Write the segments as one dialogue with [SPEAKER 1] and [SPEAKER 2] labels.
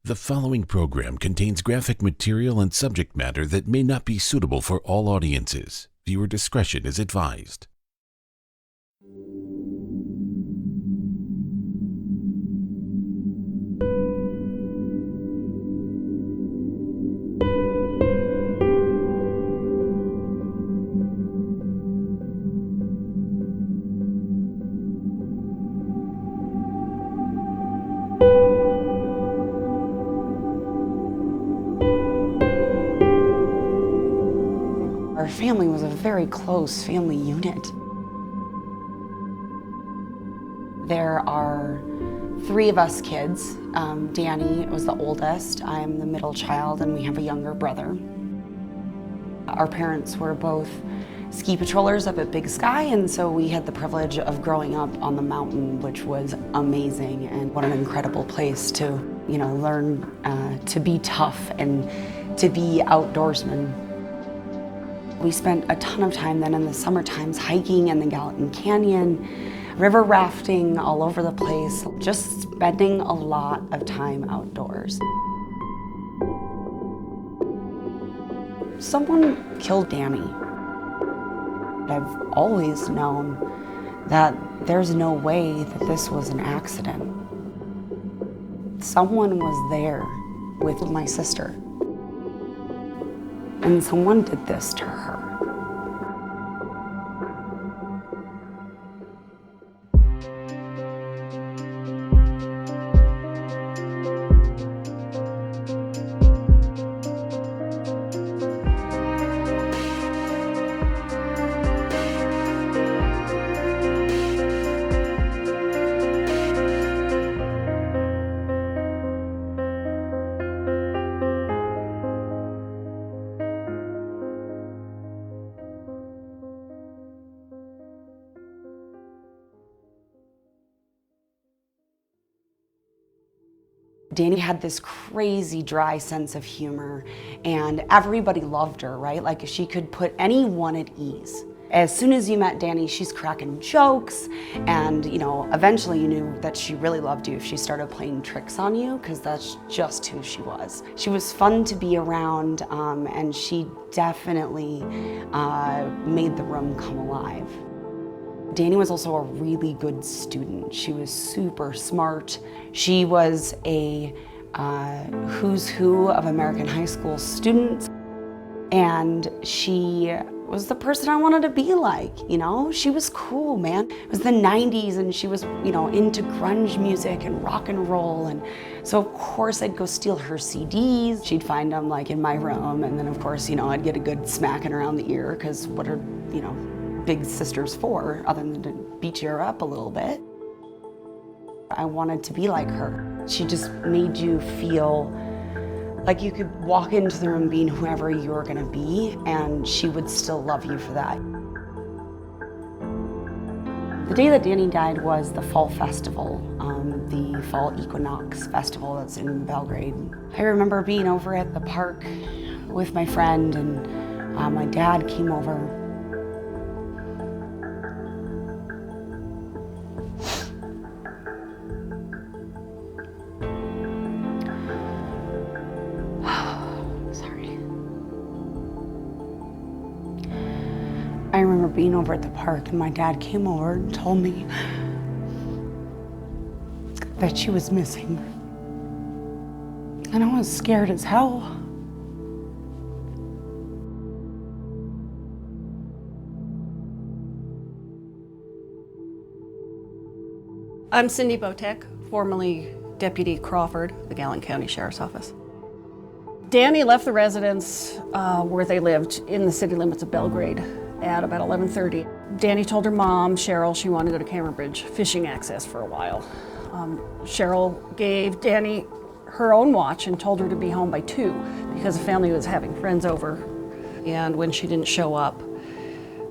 [SPEAKER 1] The following program contains graphic material and subject matter that may not be suitable for all audiences. Viewer discretion is advised.
[SPEAKER 2] Our family was a very close family unit. There are three of us kids. Danny was the oldest, I'm the middle child, and we have a younger brother. Our parents were both ski patrollers up at Big Sky, and so we had the privilege of growing up on the mountain, which was amazing, and what an incredible place to, learn to be tough and to be outdoorsmen. We spent a ton of time then in the summer times hiking in the Gallatin Canyon, river rafting all over the place, just spending a lot of time outdoors. Someone killed Danny. I've always known that there's no way that this was an accident. Someone was there with my sister, and someone did this to her. Danny had this crazy dry sense of humor, and everybody loved her, right? Like, she could put anyone at ease. As soon as you met Danny, she's cracking jokes, and eventually you knew that she really loved you if she started playing tricks on you, because that's just who she was. She was fun to be around, and she definitely made the room come alive. Danny was also a really good student. She was super smart. She was a who's who of American high school students, and she was the person I wanted to be like, She was cool, man. It was the 90s, and she was, into grunge music and rock and roll, and so of course I'd go steal her CDs. She'd find them in my room, and then of course, I'd get a good smacking around the ear, because what are, big sisters for, other than to beat you up a little bit. I wanted to be like her. She just made you feel like you could walk into the room being whoever you were gonna be, and she would still love you for that. The day that Danny died was the fall festival, the fall equinox festival that's in Belgrade. I remember being over at the park with my friend, and my dad came over. I remember being over at the park, and my dad came over and told me that she was missing. And I was scared as hell.
[SPEAKER 3] I'm Cindy Botek, formerly Deputy Crawford, the Gallatin County Sheriff's Office. Danny left the residence where they lived in the city limits of Belgrade at about 11:30. Danny told her mom, Cheryl, she wanted to go to Cameron Bridge fishing access for a while. Cheryl gave Danny her own watch and told her to be home by 2 because the family was having friends over. And when she didn't show up,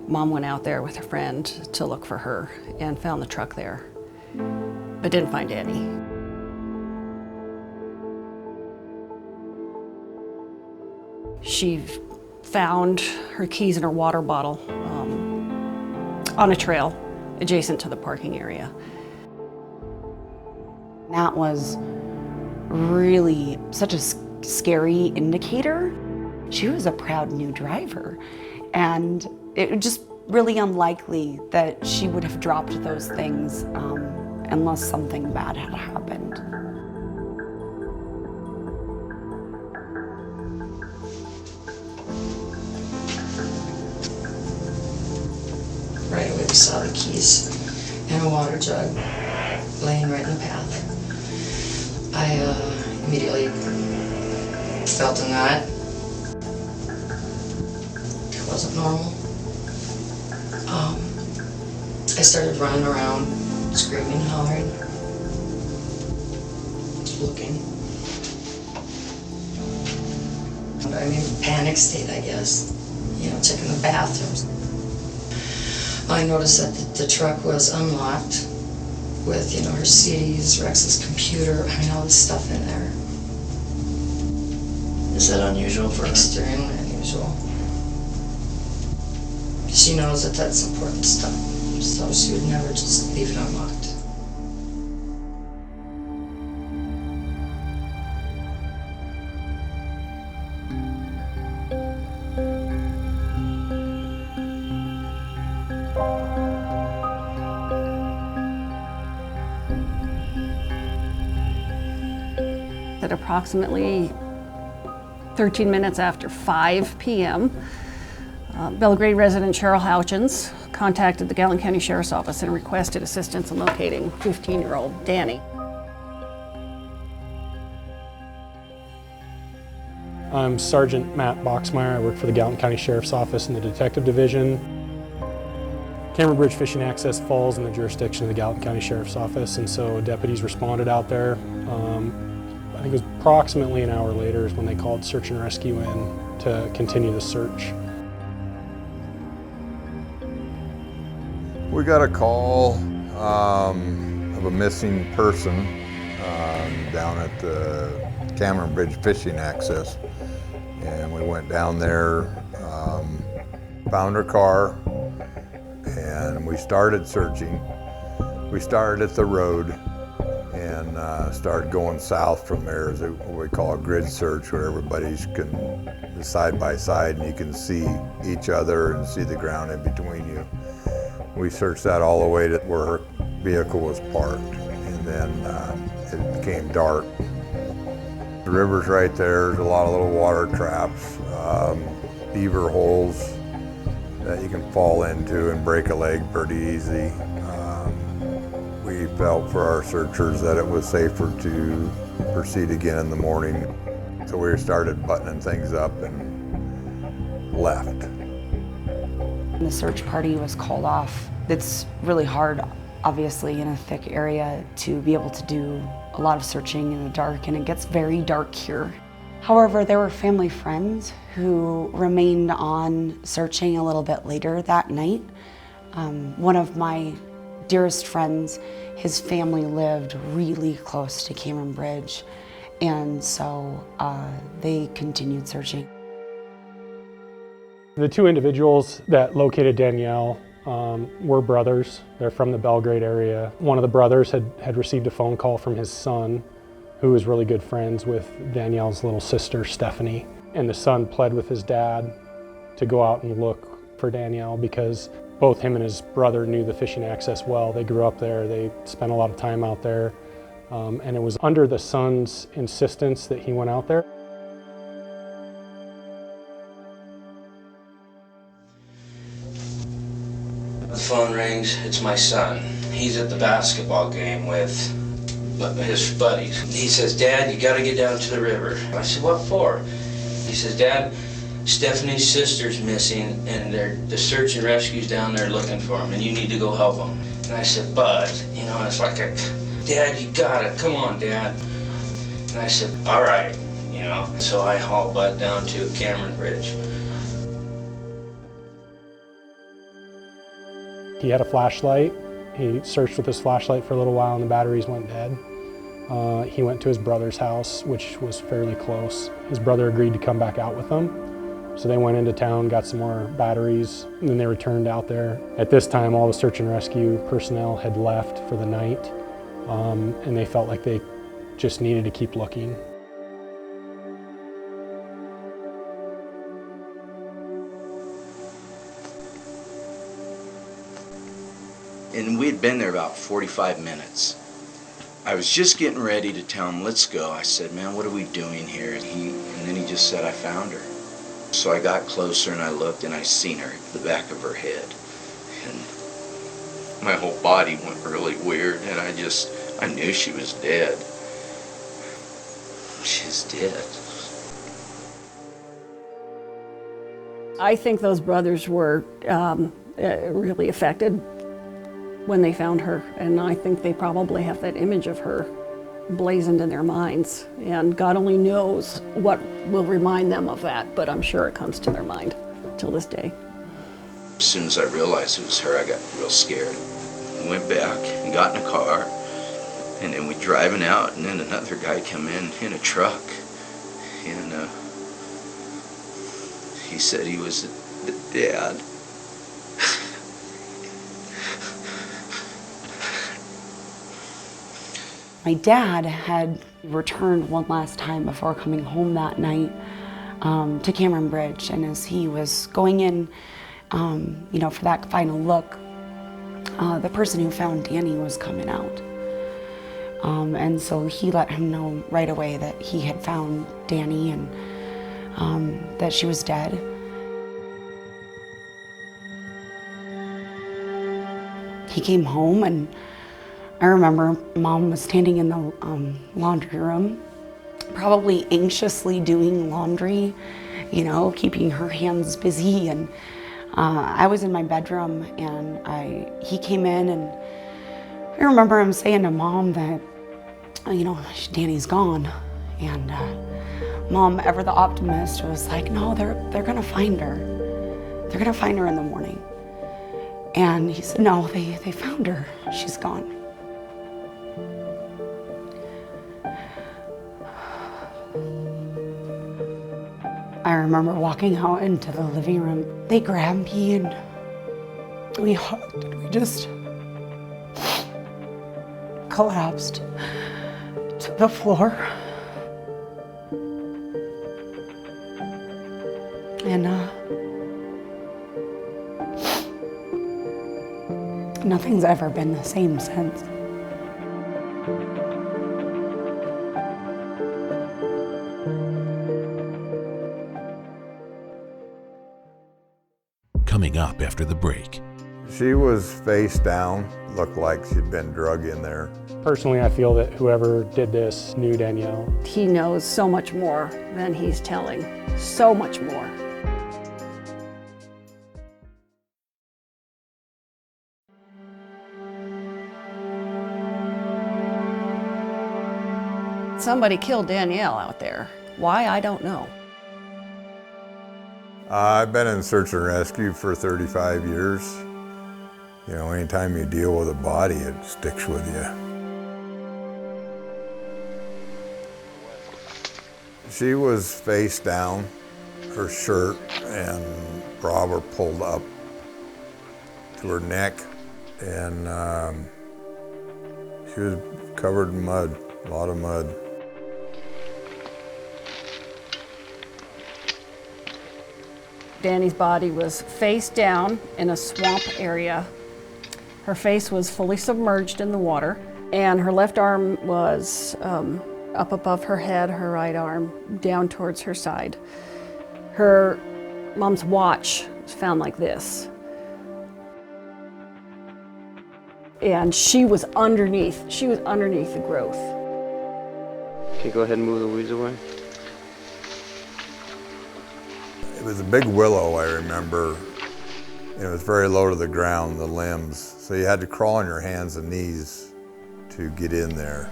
[SPEAKER 3] Mom went out there with a friend to look for her and found the truck there, but didn't find Danny. She found her keys in her water bottle on a trail adjacent to the parking area.
[SPEAKER 2] That was really such a scary indicator. She was a proud new driver, and it was just really unlikely that she would have dropped those things unless something bad had happened.
[SPEAKER 4] Right away we saw the keys and a water jug laying right in the path. I immediately felt a knot. It wasn't normal. I started running around, screaming, hollering, looking. I'm in panic state, I guess. You know, checking the bathrooms. I noticed that the truck was unlocked with, you know, her CDs, Rex's computer, I mean, all this stuff in there.
[SPEAKER 5] Is that unusual for her?
[SPEAKER 4] Extremely unusual. She knows that that's important stuff, so she would never just leave it unlocked.
[SPEAKER 3] At approximately 13 minutes after 5 p.m., Belgrade resident Cheryl Houchins contacted the Gallen County Sheriff's Office and requested assistance in locating 15-year-old Danny.
[SPEAKER 6] I'm Sergeant Matt Boxmeyer. I work for the Gallen County Sheriff's Office in the Detective Division. Cameron Bridge Fishing Access falls in the jurisdiction of the Gallen County Sheriff's Office, and so deputies responded out there. I think it was approximately an hour later is when they called search and rescue in to continue the search.
[SPEAKER 7] We got a call of a missing person down at the Cameron Bridge Fishing Access, and we went down there, found her car, and we started searching. We started at the road and started going south from there. As what we call a grid search, where everybody's side by side and you can see each other and see the ground in between you. We searched that all the way to where her vehicle was parked, and then it became dark. The river's right there. There's a lot of little water traps, beaver holes that you can fall into and break a leg pretty easy. We felt for our searchers that it was safer to proceed again in the morning. So we started buttoning things up and left.
[SPEAKER 2] The search party was called off. It's really hard, obviously, in a thick area to be able to do a lot of searching in the dark, and it gets very dark here. However, there were family friends who remained on searching a little bit later that night. One of my dearest friends, his family lived really close to Cameron Bridge, and so they continued searching.
[SPEAKER 6] The two individuals that located Danielle were brothers. They're from the Belgrade area. One of the brothers had received a phone call from his son, who was really good friends with Danielle's little sister, Stephanie. And the son pled with his dad to go out and look for Danielle because both him and his brother knew the fishing access well. They grew up there, they spent a lot of time out there, and it was under the son's insistence that he went out there.
[SPEAKER 5] The phone rings, it's my son. He's at the basketball game with his buddies. He says, "Dad, you gotta get down to the river." I said, "What for?" He says, "Dad, Stephanie's sister's missing and the search and rescue's down there looking for him and you need to go help them." And I said, "Bud," you know, it's like, "Dad, you got it, come on, Dad." And I said, "All right," you know. So I hauled Bud down to Cameron Bridge.
[SPEAKER 6] He had a flashlight. He searched with his flashlight for a little while and the batteries went dead. He went to his brother's house, which was fairly close. His brother agreed to come back out with them. So they went into town, got some more batteries, and then they returned out there. At this time, all the search and rescue personnel had left for the night, and they felt like they just needed to keep looking.
[SPEAKER 8] And we'd been there about 45 minutes. I was just getting ready to tell him, let's go. I said, man, what are we doing here? And then he just said, I found her. So I got closer and I looked and I seen her, the back of her head. And my whole body went really weird and I knew she was dead. She's dead.
[SPEAKER 3] I think those brothers were really affected when they found her, and I think they probably have that image of her blazoned in their minds, and God only knows what will remind them of that, but I'm sure it comes to their mind till this day.
[SPEAKER 8] As soon as I realized it was her, I got real scared. I went back and got in a car, and then we driving out, and then another guy come in a truck, and he said he was the dad.
[SPEAKER 2] My dad had returned one last time before coming home that night to Cameron Bridge, and as he was going in, for that final look, the person who found Danny was coming out. And so he let him know right away that he had found Danny and that she was dead. He came home, and I remember Mom was standing in the laundry room, probably anxiously doing laundry, keeping her hands busy. And I was in my bedroom, and he came in, and I remember him saying to Mom that, Danny's gone. And Mom, ever the optimist, was like, no, they're gonna find her. They're gonna find her in the morning. And he said, no, they found her. She's gone. I remember walking out into the living room. They grabbed me and we hugged, and we just collapsed to the floor. And nothing's ever been the same since.
[SPEAKER 1] Coming up after the break.
[SPEAKER 7] She was face down, looked like she'd been drug in there.
[SPEAKER 6] Personally, I feel that whoever did this knew Danielle.
[SPEAKER 3] He knows so much more than he's telling, so much more. Somebody killed Danielle out there. Why, I don't know.
[SPEAKER 7] I've been in search and rescue for 35 years. Anytime you deal with a body, it sticks with you. She was face down, her shirt and bra were pulled up to her neck, and she was covered in mud, a lot of mud.
[SPEAKER 3] Danny's body was face down in a swamp area. Her face was fully submerged in the water, and her left arm was up above her head, her right arm down towards her side. Her mom's watch was found like this. And she was underneath the growth.
[SPEAKER 5] Okay, go ahead and move the weeds away.
[SPEAKER 7] It was a big willow, I remember. It was very low to the ground, the limbs, so you had to crawl on your hands and knees to get in there.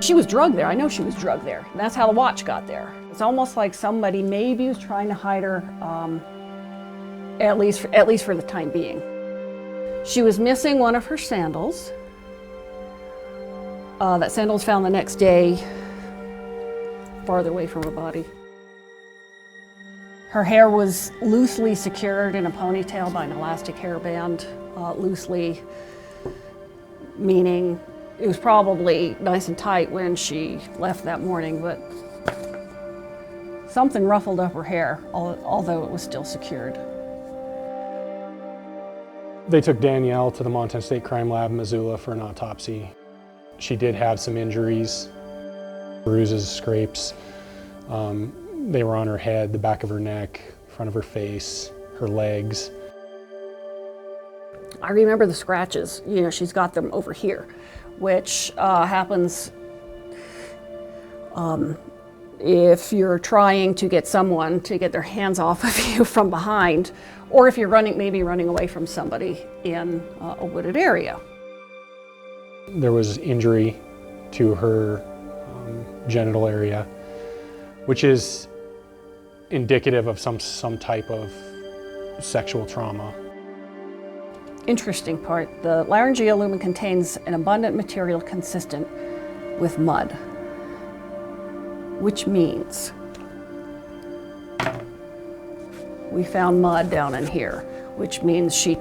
[SPEAKER 3] She was drugged there. I know she was drugged there. That's how the watch got there. It's almost like somebody maybe was trying to hide her, at least for the time being. She was missing one of her sandals. That sandal was found the next day, farther away from her body. Her hair was loosely secured in a ponytail by an elastic hairband, loosely, meaning it was probably nice and tight when she left that morning, but something ruffled up her hair, although it was still secured.
[SPEAKER 6] They took Danielle to the Montana State Crime Lab in Missoula for an autopsy. She did have some injuries, bruises, scrapes. They were on her head, the back of her neck, front of her face, her legs.
[SPEAKER 3] I remember the scratches. You know, she's got them over here, which happens if you're trying to get someone to get their hands off of you from behind, or if you're maybe running away from somebody in a wooded area.
[SPEAKER 6] There was injury to her genital area, which is indicative of some type of sexual trauma.
[SPEAKER 3] Interesting part, the laryngeal lumen contains an abundant material consistent with mud, which means we found mud down in here, which means she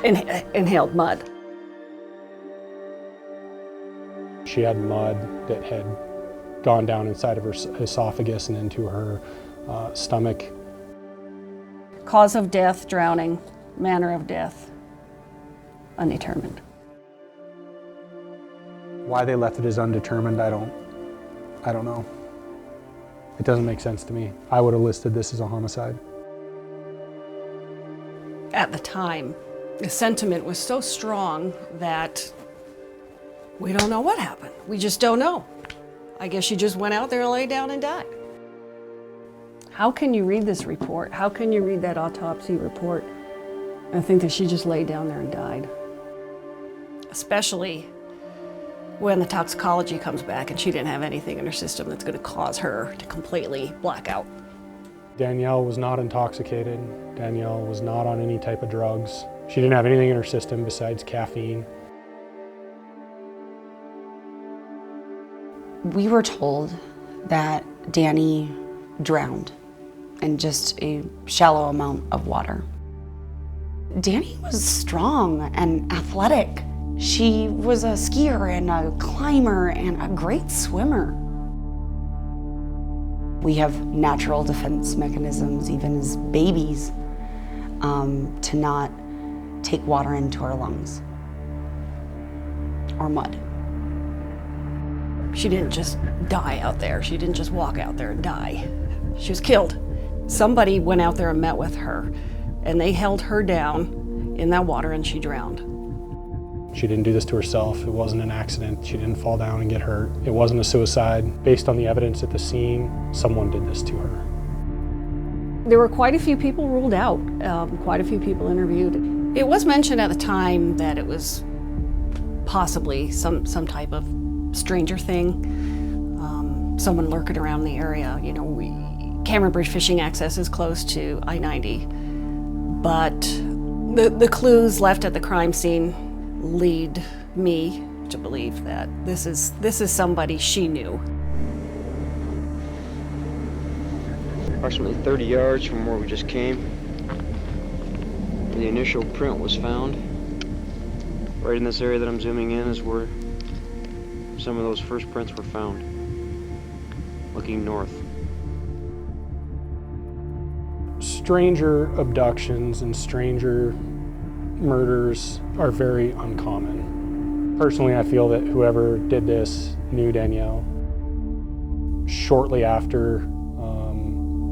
[SPEAKER 3] inhaled mud.
[SPEAKER 6] She had mud that had gone down inside of her esophagus and into her stomach.
[SPEAKER 3] Cause of death, drowning. Manner of death, undetermined.
[SPEAKER 6] Why they left it as undetermined, I don't know. It doesn't make sense to me. I would have listed this as a homicide.
[SPEAKER 3] At the time, the sentiment was so strong that we don't know what happened. We just don't know. I guess she just went out there and lay down and died. How can you read this report? How can you read that autopsy report and think that she just laid down there and died? Especially when the toxicology comes back and she didn't have anything in her system that's going to cause her to completely black out.
[SPEAKER 6] Danielle was not intoxicated. Danielle was not on any type of drugs. She didn't have anything in her system besides caffeine.
[SPEAKER 2] We were told that Danny drowned in just a shallow amount of water. Danny was strong and athletic. She was a skier and a climber and a great swimmer. We have natural defense mechanisms, even as babies, to not take water into our lungs or mud.
[SPEAKER 3] She didn't just die out there. She didn't just walk out there and die. She was killed. Somebody went out there and met with her, and they held her down in that water and she drowned.
[SPEAKER 6] She didn't do this to herself. It wasn't an accident. She didn't fall down and get hurt. It wasn't a suicide. Based on the evidence at the scene, someone did this to her.
[SPEAKER 3] There were quite a few people ruled out, quite a few people interviewed. It was mentioned at the time that it was possibly some type of stranger thing, someone lurking around the area. You know, Cameron Bridge fishing access is close to I-90, but the clues left at the crime scene lead me to believe that this is somebody she knew.
[SPEAKER 9] Approximately 30 yards from where we just came, the initial print was found. Right in this area that I'm zooming in is where some of those first prints were found, looking north.
[SPEAKER 6] Stranger abductions and stranger murders are very uncommon. Personally, I feel that whoever did this knew Danielle. Shortly after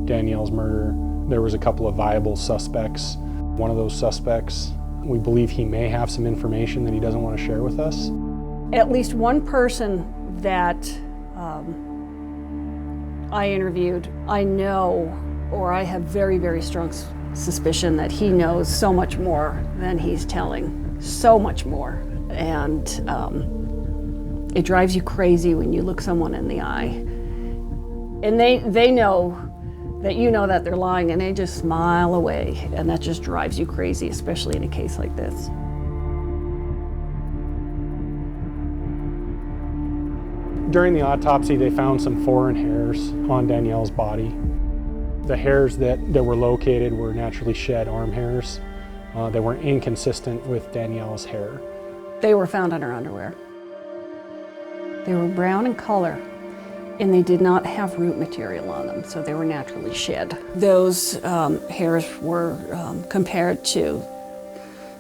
[SPEAKER 6] Danielle's murder, there was a couple of viable suspects. One of those suspects, we believe he may have some information that he doesn't want to share with us.
[SPEAKER 3] At least one person that I interviewed, I know, or I have very, very strong suspicion that he knows so much more than he's telling, so much more. And it drives you crazy when you look someone in the eye. And they know that you know that they're lying and they just smile away, and that just drives you crazy, especially in a case like this. During the autopsy, they found some foreign hairs on Danielle's body.
[SPEAKER 6] The hairs that were located were naturally shed arm hairs. They were inconsistent with Danielle's hair.
[SPEAKER 3] They were found on her underwear. They were brown in color, and they did not have root material on them, so they were naturally shed. Those hairs were compared to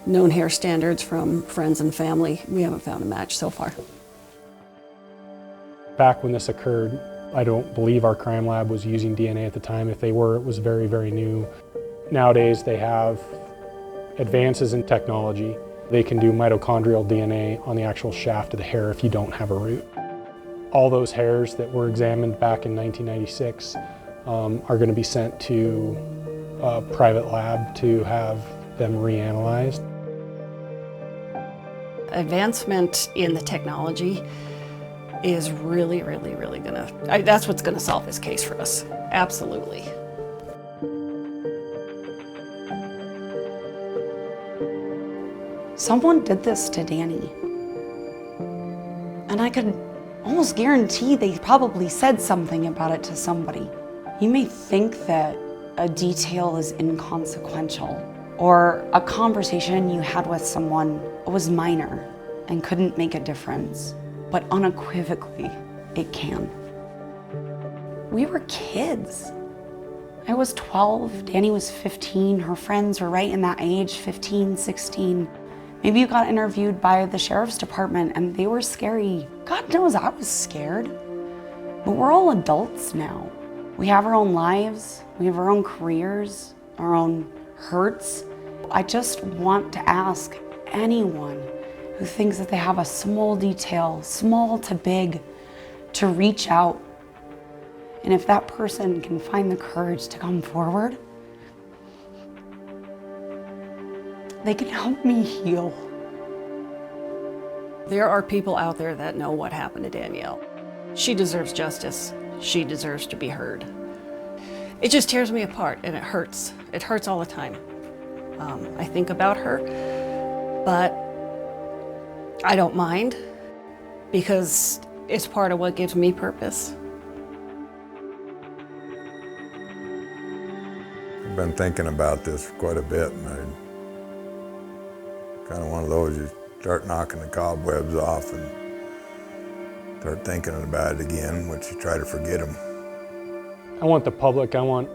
[SPEAKER 3] known hair standards from friends and family. We haven't found a match so far.
[SPEAKER 6] Back when this occurred, I don't believe our crime lab was using DNA at the time. If they were, it was very, very new. Nowadays, they have advances in technology. They can do mitochondrial DNA on the actual shaft of the hair if you don't have a root. All those hairs that were examined back in 1996 are going to be sent to a private lab to have them reanalyzed.
[SPEAKER 3] Advancement in the technology is really gonna, that's what's gonna solve this case for us, absolutely.
[SPEAKER 2] Someone did this to Danny. And I could almost guarantee they probably said something about it to somebody. You may think that a detail is inconsequential, or a conversation you had with someone was minor and couldn't make a difference, but unequivocally, it can. We were kids. I was 12, Danny was 15, her friends were right in that age, 15, 16. Maybe you got interviewed by the sheriff's department and they were scary. God knows I was scared. But we're all adults now. We have our own lives, we have our own careers, our own hurts. I just want to ask anyone who thinks that they have a small detail, small to big, to reach out. And if that person can find the courage to come forward, they can help me heal.
[SPEAKER 3] There are people out there that know what happened to Danielle. She deserves justice. She deserves to be heard. It just tears me apart and it hurts. It hurts all the time. I think about her, but I don't mind because it's part of what gives me purpose.
[SPEAKER 7] I've been thinking about this for quite a bit, and kind of one of those, you start knocking the cobwebs off and start thinking about it again, once you try to forget them.
[SPEAKER 6] I want the public, I want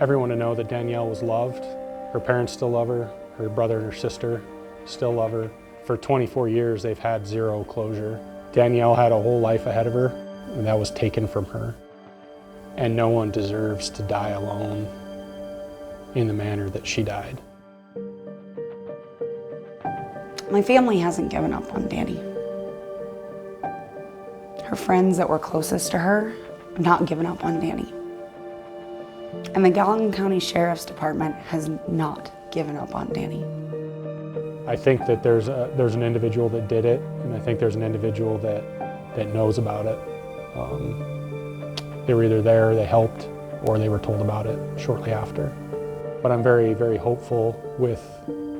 [SPEAKER 6] everyone to know that Danielle was loved. Her parents still love her, her brother and her sister still love her. For 24 years, they've had zero closure. Danielle had a whole life ahead of her, and that was taken from her. And no one deserves to die alone in the manner that she died.
[SPEAKER 2] My family hasn't given up on Danny. Her friends that were closest to her have not given up on Danny. And the Gallatin County Sheriff's Department has not given up on Danny.
[SPEAKER 6] I think that there's an individual that did it, and I think there's an individual that knows about it. They were either there, they helped, or they were told about it shortly after. But I'm very, very hopeful with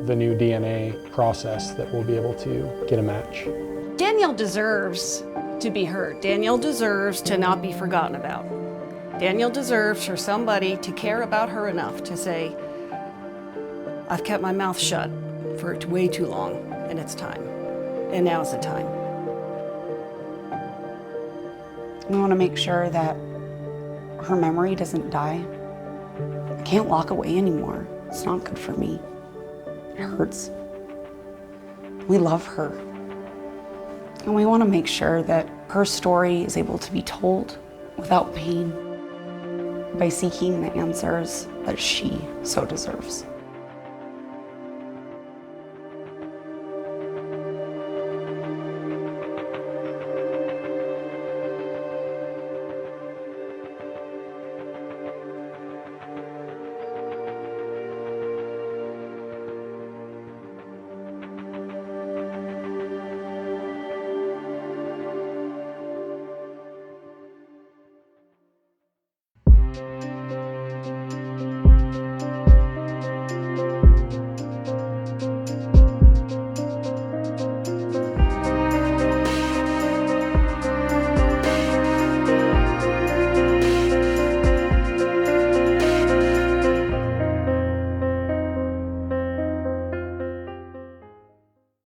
[SPEAKER 6] the new DNA process that we'll be able to get a match.
[SPEAKER 3] Danielle deserves to be heard. Danielle deserves to not be forgotten about. Danielle deserves for somebody to care about her enough to say, I've kept my mouth shut for way too long, and it's time. And now's the time.
[SPEAKER 2] We want to make sure that her memory doesn't die. I can't lock away anymore. It's not good for me. It hurts. We love her. And we want to make sure that her story is able to be told without pain by seeking the answers that she so deserves.